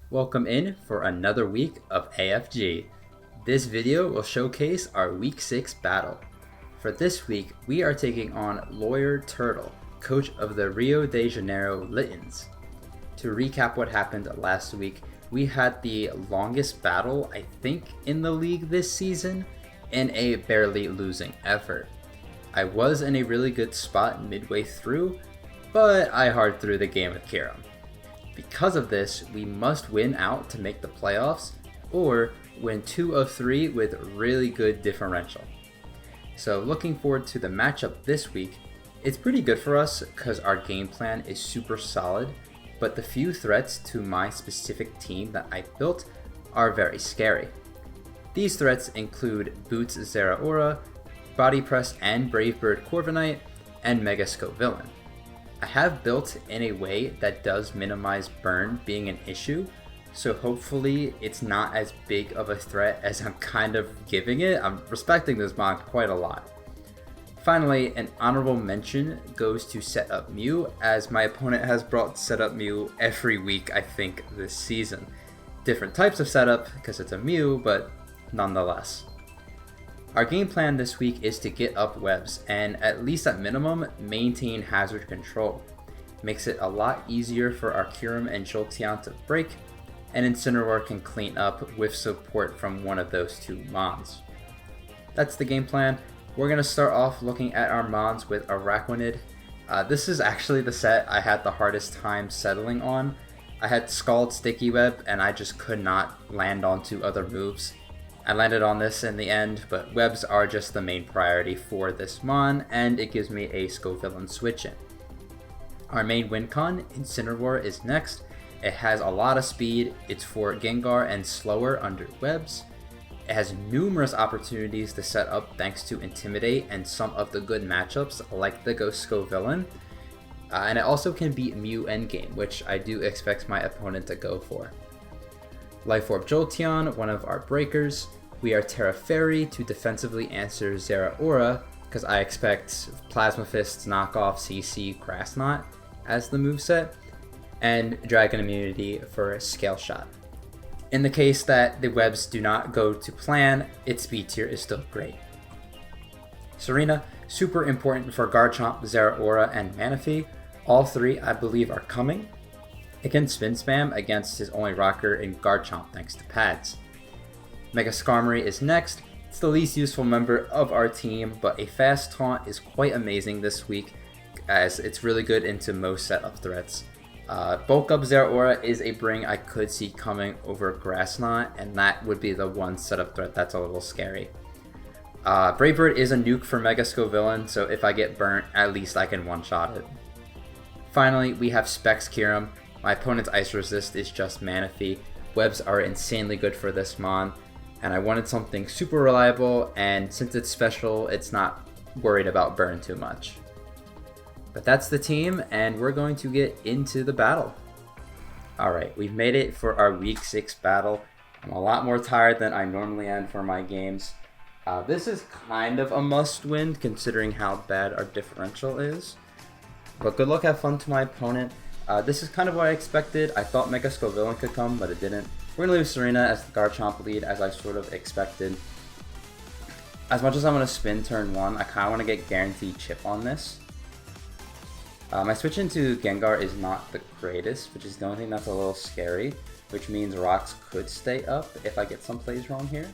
Welcome in for another week of AFG. This video will showcase our Week 6 battle. For this week, we are taking on Lawyer Turtle, coach of the Rio de Janeiro Littens. To recap what happened last week, we had the longest battle, I think, in the league this season, in a barely losing effort. I was in a really good spot midway through, but I hard threw the game with Kyurem. Because of this, we must win out to make the playoffs, or win 2 of 3 with really good differential. So looking forward to the matchup this week. It's pretty good for us because our game plan is super solid, but the few threats to my specific team that I built are very scary. These threats include Boots Zeraora, Body Press and Brave Bird Corviknight, and Mega Scovillain. I have built in a way that does minimize burn being an issue, so hopefully it's not as big of a threat as I'm kind of giving it. I'm respecting this mod quite a lot. Finally, an honorable mention goes to Setup Mew, as my opponent has brought Setup Mew every week I think this season. Different types of setup because it's a Mew, but nonetheless. Our game plan this week is to get up webs and, at least at minimum, maintain hazard control. Makes it a lot easier for our Kyurem and Jolteon to break, and Incineroar can clean up with support from one of those two mons. That's the game plan. We're going to start off looking at our mons with Araquanid. This is actually the set I had the hardest time settling on. I had Scald Sticky Web and I just could not land onto other moves. I landed on this in the end, but webs are just the main priority for this mon, and it gives me a Scovillain switch in. Our main win con, Incineroar, is next. It has a lot of speed, it's for Gengar and slower under webs. It has numerous opportunities to set up thanks to Intimidate and some of the good matchups like the Ghost Scovillain. And it also can beat Mew endgame, which I do expect my opponent to go for. Life Orb Jolteon, one of our breakers. We are Terra Fairy to defensively answer Zeraora, because I expect Plasma Fist, Knockoff, CC, Grass Knot as the moveset, and Dragon Immunity for Scale Shot. In the case that the webs do not go to plan, its speed tier is still great. Serena, super important for Garchomp, Zeraora, and Manaphy. All three, I believe, are coming. It can spin spam against his only rocker in Garchomp thanks to pads. Mega Skarmory is next. It's the least useful member of our team, but a fast taunt is quite amazing this week as it's really good into most setup threats. Bulk Up Zeraora is a bring I could see coming over Grass Knot, and that would be the one setup threat that's a little scary. Brave Bird is a nuke for Mega Scovillain, so if I get burnt, at least I can one-shot it. Finally, we have Specs Kyurem. My opponent's Ice Resist is just Manaphy. Webs are insanely good for this mon, and I wanted something super reliable, and since it's special, it's not worried about burn too much. But that's the team, and we're going to get into the battle. Alright, we've made it for our Week 6 battle. I'm a lot more tired than I normally am for my games. This is kind of a must-win, considering how bad our differential is. But good luck, have fun to my opponent. This is kind of what I expected. I thought Mega Scovillain could come, but it didn't. We're going to leave Serena as the Garchomp lead, as I sort of expected. As much as I'm going to spin turn 1, I kind of want to get guaranteed chip on this. My switch into Gengar is not the greatest, which is the only thing that's a little scary, which means rocks could stay up if I get some plays wrong here.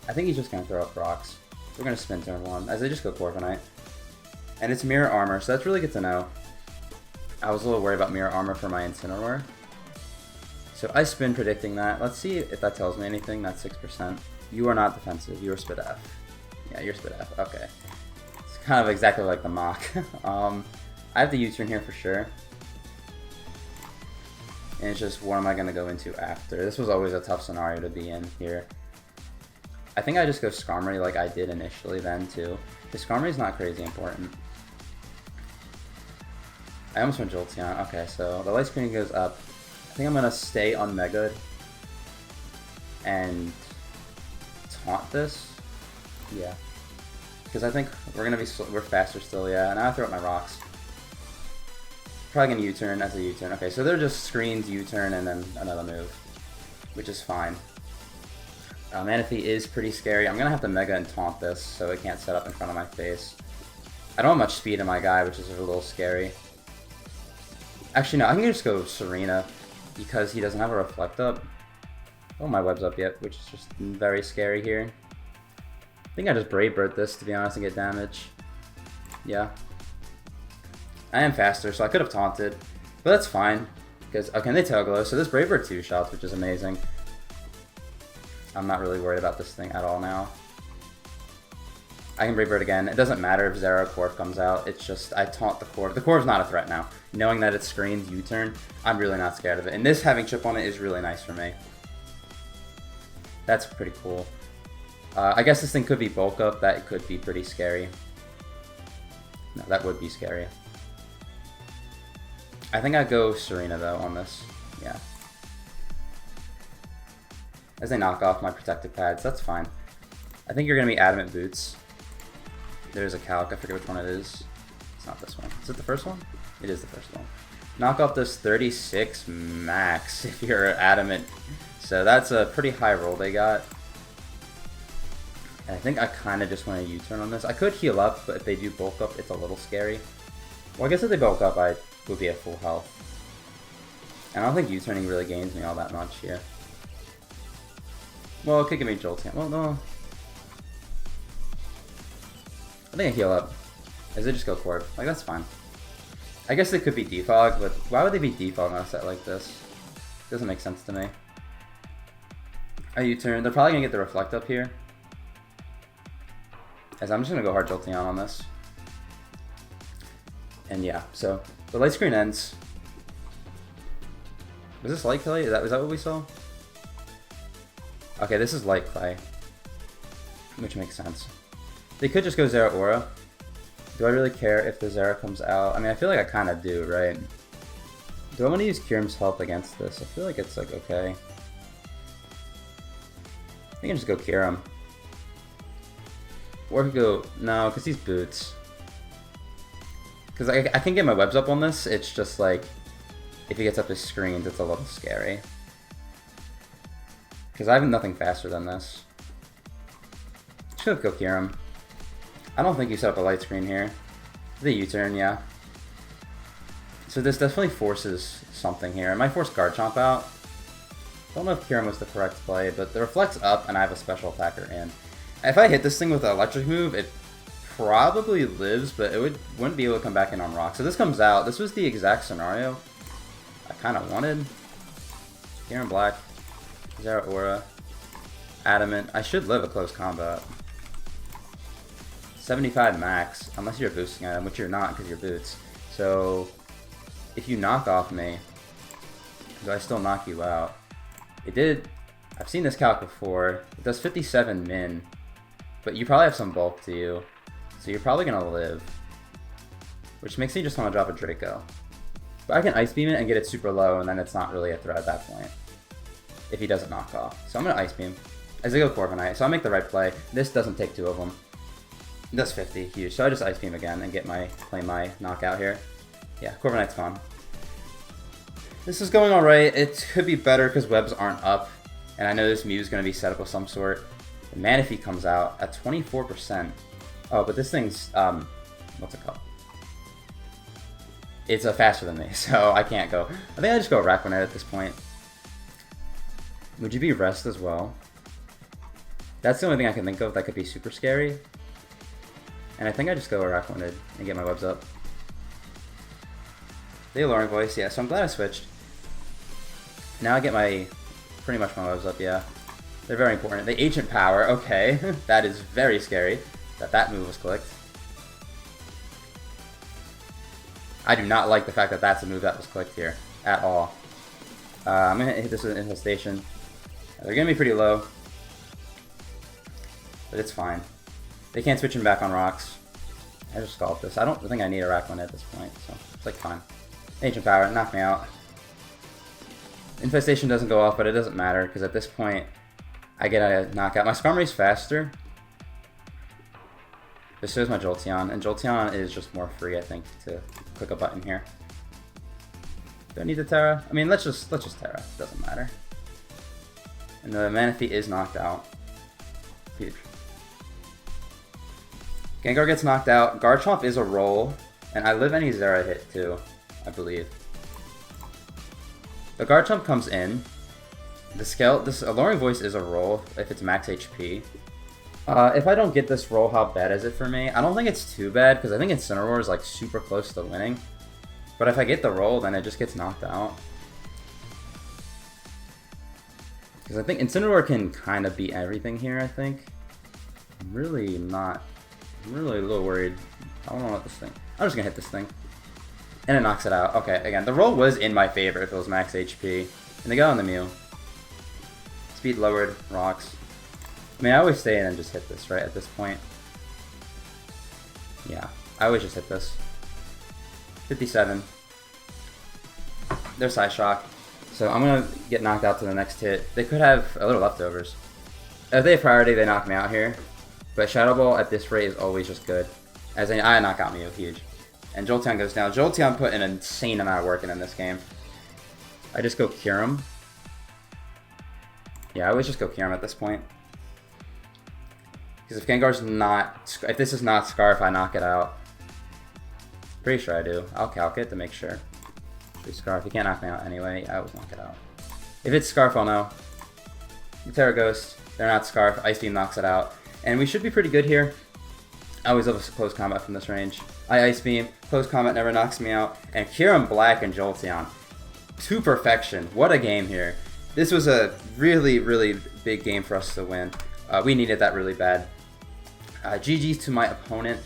I think he's just going to throw up rocks. We're going to spin turn 1, as they just go Corviknight. And it's Mirror Armor, so that's really good to know. I was a little worried about Mirror Armor for my Incineroar. So I spin predicting that. Let's see if that tells me anything. That's 6%. You are not defensive. You are Spit F. Yeah, you're Spit F. Okay. It's kind of exactly like the mock. I have the U-turn here for sure. And it's just what am I going to go into after. This was always a tough scenario to be in here. I think I just go Skarmory like I did initially then too. The Skarmory is not crazy important. I almost went Jolteon. Okay, so the light screen goes up. I think I'm going to stay on Mega and taunt this. Yeah. Because I think we're faster still, yeah. And I throw up my rocks. Probably going to U-turn as a U-turn. Okay, so they're just screens, U-turn, and then another move. which is fine. Manaphy is pretty scary. I'm gonna have to Mega and taunt this so it can't set up in front of my face. I don't have much speed in my guy, which is a little scary. Actually, no, I can just go Serena because he doesn't have a Reflect Up. Oh, my web's up yet, which is just very scary here. I think I just Brave Bird this, to be honest, and get damage. Yeah. I am faster, so I could have taunted, but that's fine. Because, okay, they Tail Glow, so this Brave Bird 2 shots, which is amazing. I'm not really worried about this thing at all now. I can Brave Bird again. It doesn't matter if Zero Corp comes out. It's just, I taunt the Corp. The Corp's not a threat now. Knowing that it screens U-turn, I'm really not scared of it. And this having chip on it is really nice for me. That's pretty cool. I guess this thing could be bulk up. That could be pretty scary. No, that would be scary. I think I'd go Serena, though, on this. Yeah. As they knock off my protective pads, that's fine. I think you're going to be Adamant Boots. There's a calc, I forget which one it is. It's not this one. Is it the first one? It is the first one. Knock off this 36 max if you're Adamant. So that's a pretty high roll they got. And I think I kind of just want to U-turn on this. I could heal up, but if they do bulk up, it's a little scary. Well, I guess if they bulk up, I would be at full health. And I don't think U-turning really gains me all that much here. Well, it could give me Jolteon. Well, no. I think I heal up. As they just go Corp. Like, that's fine. I guess they could be Defog, but why would they be Defog on a set like this? Doesn't make sense to me. A U-turn. They're probably going to get the Reflect Up here. As I'm just going to go hard Jolteon on this. And yeah, so the light screen ends. Was this Light Clay? Is that what we saw? Okay, this is Light Clay. Which makes sense. They could just go Zero Aura. Do I really care if the Zero comes out? I mean, I feel like I kind of do, right? Do I want to use Kyurem's help against this? I feel like it's like okay. I think I just go Kyurem. Or I could go, no, because he's Boots. Because I can get my webs up on this, it's just like, if he gets up his screens, it's a little scary. Because I have nothing faster than this. Should go Kyurem. I don't think you set up a light screen here. The U-turn, yeah. So this definitely forces something here. I might force Garchomp out. Don't know if Kyurem was the correct play, but the Reflect's up and I have a special attacker in. If I hit this thing with an electric move, it probably lives, but it wouldn't be able to come back in on rock. So this comes out. This was the exact scenario I kind of wanted. Kyurem Black, Zero Aura, Adamant. I should live a close combat. 75 max, unless you're a boosting item, which you're not because you're Boots. So if you knock off me, do I still knock you out? It did. I've seen this calc before. It does 57 min, but you probably have some bulk to you, so you're probably gonna live, which makes me just want to drop a Draco. But I can Ice Beam it and get it super low, and then it's not really a threat at that point if he doesn't knock off. So I'm gonna Ice Beam as I go Corviknight. So I make the right play. This doesn't take two of them. It does 50, huge. So I just Ice Beam again and claim my knockout here. Yeah, Corviknight's gone. This is going alright. It could be better because webs aren't up. And I know this Mew is going to be set up of some sort. The Manaphy comes out at 24%. Oh, but this thing's, what's it called? It's faster than me, so I can't go. I think I just go Araquanid at this point. Would you be Rest as well? That's the only thing I can think of that could be super scary. And I think I just go Araquanid and get my webs up. The Alluring Voice, yeah, so I'm glad I switched. Now I get pretty much my webs up, yeah. They're very important. The Ancient Power, okay. That is very scary that move was clicked. I do not like the fact that that's a move that was clicked here at all. I'm going to hit this with Infestation. They're going to be pretty low, but it's fine. They can't switch him back on rocks. I just Scald this. I don't think I need a Araquanid at this point, so it's like fine. Ancient Power, knock me out. Infestation doesn't go off, but it doesn't matter, because at this point, I get a knockout. My Skarmory's faster. This shows my Jolteon, and Jolteon is just more free, I think, to click a button here. Do I need the Terra? I mean, let's just Terra. Doesn't matter. And the Manaphy is knocked out. Huge. Gengar gets knocked out. Garchomp is a roll. And I live any Zera hit too, I believe. The Garchomp comes in. This Alluring Voice is a roll if it's max HP. If I don't get this roll, how bad is it for me? I don't think it's too bad, because I think Incineroar is like super close to winning. But if I get the roll, then it just gets knocked out. Because I think Incineroar can kind of beat everything here, I think. I'm really a little worried. I don't know what this thing. I'm just going to hit this thing. And it knocks it out. Okay, again, the roll was in my favor if it was max HP. And they got on the Mew. Speed lowered, rocks. I mean, I always stay in and just hit this, right, at this point. Yeah, I always just hit this. 57. They're Side Shock. So I'm going to get knocked out to the next hit. They could have a little leftovers. If they have priority, they knock me out here. But Shadow Ball at this rate is always just good. As in, I knock out Mew, huge. And Jolteon goes down. Jolteon put an insane amount of work in this game. I just go Kyurem. Yeah, I always just go Kyurem at this point. Because if Gengar's not... If this is not Scarf, I knock it out. Pretty sure I do. I'll calc it to make sure. Scarf. You can't knock me out anyway. I always knock it out. If it's Scarf, I'll know. Terra Ghost. They're not Scarf. Ice Beam knocks it out. And we should be pretty good here. I always love a close combat from this range. I Ice Beam. Close combat never knocks me out. And Kyurem Black and Jolteon. To perfection. What a game here. This was a really, really big game for us to win. We needed that really bad. GG's to my opponent.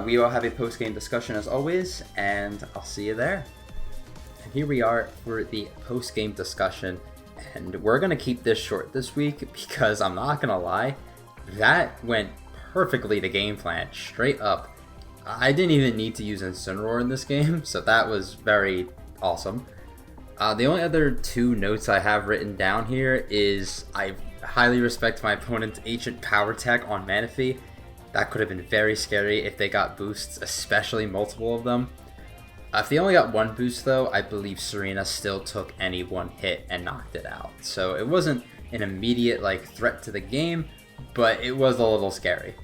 We will have a post-game discussion as always, and I'll see you there. And here we are for the post-game discussion, and we're going to keep this short this week because I'm not going to lie, that went perfectly to game plan, straight up. I didn't even need to use Incineroar in this game, so that was very awesome. The only other two notes I have written down here is I highly respect my opponent's Ancient Power Tech on Manaphy. That could have been very scary if they got boosts, especially multiple of them. If they only got one boost though, I believe Serena still took any one hit and knocked it out. So it wasn't an immediate threat to the game, but it was a little scary.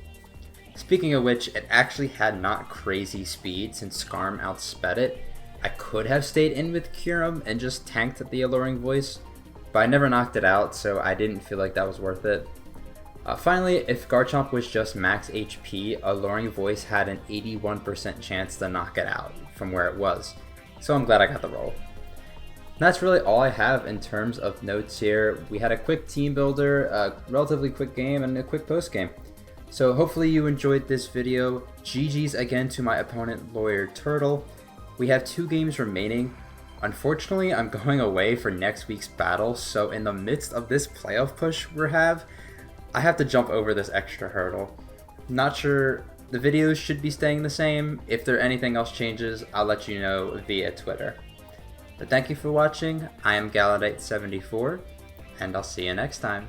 Speaking of which, it actually had not crazy speed since Skarm outsped it. I could have stayed in with Kyurem and just tanked the Alluring Voice, but I never knocked it out, so I didn't feel like that was worth it. Finally, if Garchomp was just max HP, Alluring Voice had an 81% chance to knock it out from where it was, so I'm glad I got the roll. That's really all I have in terms of notes here. We had a quick team builder, a relatively quick game, and a quick post game. So hopefully you enjoyed this video. GG's again to my opponent, Lawyer Turtle. We have 2 games remaining. Unfortunately, I'm going away for next week's battle, so in the midst of this playoff push I have to jump over this extra hurdle. Not sure, the videos should be staying the same. If there anything else changes, I'll let you know via Twitter. But thank you for watching. I am Galladite 74, and I'll see you next time.